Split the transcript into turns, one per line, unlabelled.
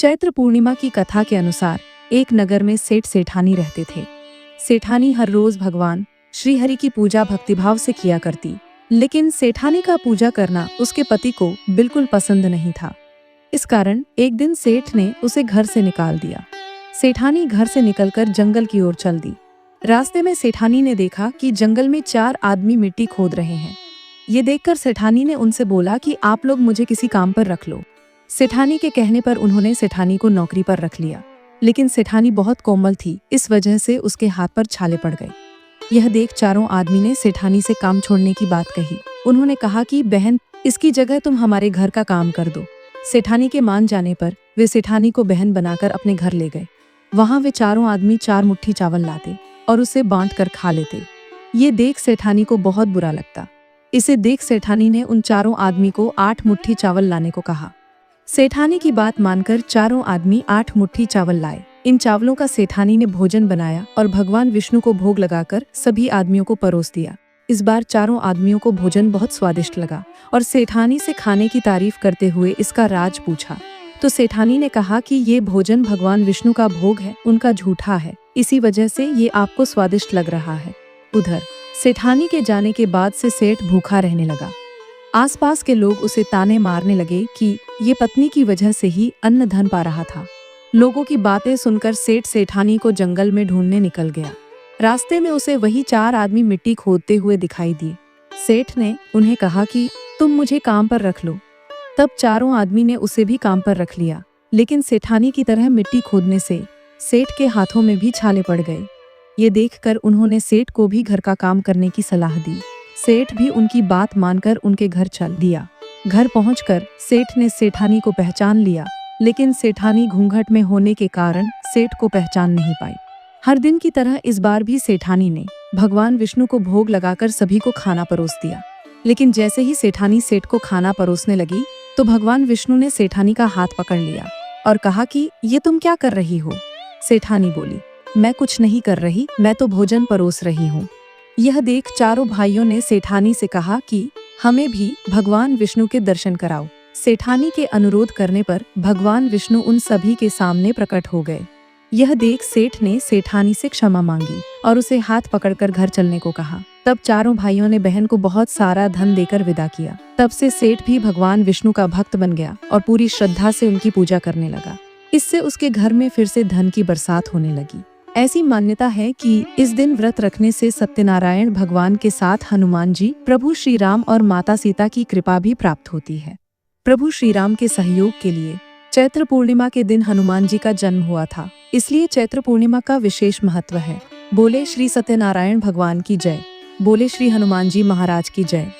चैत्र पूर्णिमा की कथा के अनुसार एक नगर में सेठ सेठानी रहते थे। सेठानी हर रोज भगवान श्री हरि की पूजा भक्तिभाव से किया करती, लेकिन सेठानी का पूजा करना उसके पति को बिल्कुल पसंद नहीं था। इस कारण एक दिन सेठ ने उसे घर से निकाल दिया। सेठानी घर से निकलकर जंगल की ओर चल दी। रास्ते में सेठानी ने देखा कि जंगल में 4 आदमी मिट्टी खोद रहे हैं। ये देखकर सेठानी ने उनसे बोला कि आप लोग मुझे किसी काम पर रख लो। सेठानी के कहने पर उन्होंने सेठानी को नौकरी पर रख लिया, लेकिन सेठानी बहुत कोमल थी, इस वजह से उसके हाथ पर छाले पड़ गए। यह देख चारों आदमी ने सेठानी से काम छोड़ने की बात कही। उन्होंने कहा कि बहन, इसकी जगह तुम हमारे घर का काम कर दो। सेठानी के मान जाने पर वे सेठानी को बहन बनाकर अपने घर ले गए। वहां वे चारों आदमी 4 मुट्ठी चावल लाते और उसे बांट कर खा लेते। ये देख सेठानी को बहुत बुरा लगता। इसे देख सेठानी ने उन चारों आदमी को 8 मुट्ठी चावल लाने को कहा। सेठानी की बात मानकर चारों आदमी 8 मुट्ठी चावल लाए। इन चावलों का सेठानी ने भोजन बनाया और भगवान विष्णु को भोग लगाकर सभी आदमियों को परोस दिया। इस बार चारों आदमियों को भोजन बहुत स्वादिष्ट लगा और सेठानी से खाने की तारीफ करते हुए इसका राज पूछा, तो सेठानी ने कहा कि ये भोजन भगवान विष्णु का भोग है, उनका झूठा है, इसी वजह से ये आपको स्वादिष्ट लग रहा है। उधर सेठानी के जाने के बाद से सेठ भूखा रहने लगा। आसपास के लोग उसे ताने मारने लगे कि ये पत्नी की वजह से ही अन्न धन पा रहा था। लोगों की बातें सुनकर सेठ सेठानी को जंगल में ढूंढने निकल गया। रास्ते में उसे वही 4 आदमी मिट्टी खोदते हुए दिखाई दिए। सेठ ने उन्हें कहा कि तुम मुझे काम पर रख लो। तब चारों आदमी ने उसे भी काम पर रख लिया, लेकिन सेठानी की तरह मिट्टी खोदने से सेठ के हाथों में भी छाले पड़ गए। ये देखकर उन्होंने सेठ को भी घर का काम करने की सलाह दी। सेठ भी उनकी बात मानकर उनके घर चल दिया। घर पहुंचकर सेठ ने सेठानी को पहचान लिया, लेकिन सेठानी घूंघट में होने के कारण सेठ को पहचान नहीं पाई। हर दिन की तरह इस बार भी सेठानी ने भगवान विष्णु को भोग लगाकर सभी को खाना परोस दिया। लेकिन जैसे ही सेठानी सेठ को खाना परोसने लगी, तो भगवान विष्णु ने सेठानी का हाथ पकड़ लिया और कहा कि ये तुम क्या कर रही हो? सेठानी बोली, मैं कुछ नहीं कर रही, मैं तो भोजन परोस रही हूँ। यह देख चारों भाइयों ने सेठानी से कहा कि हमें भी भगवान विष्णु के दर्शन कराओ। सेठानी के अनुरोध करने पर भगवान विष्णु उन सभी के सामने प्रकट हो गए। यह देख सेठ ने सेठानी से क्षमा मांगी और उसे हाथ पकड़कर घर चलने को कहा। तब चारों भाइयों ने बहन को बहुत सारा धन देकर विदा किया। तब से सेठ भी भगवान विष्णु का भक्त बन गया और पूरी श्रद्धा से उनकी पूजा करने लगा। इससे उसके घर में फिर से धन की बरसात होने लगी। ऐसी मान्यता है कि इस दिन व्रत रखने से सत्यनारायण भगवान के साथ हनुमान जी, प्रभु श्री राम और माता सीता की कृपा भी प्राप्त होती है। प्रभु श्री राम के सहयोग के लिए चैत्र पूर्णिमा के दिन हनुमान जी का जन्म हुआ था, इसलिए चैत्र पूर्णिमा का विशेष महत्व है। बोले श्री सत्यनारायण भगवान की जय। बोले श्री हनुमान जी महाराज की जय।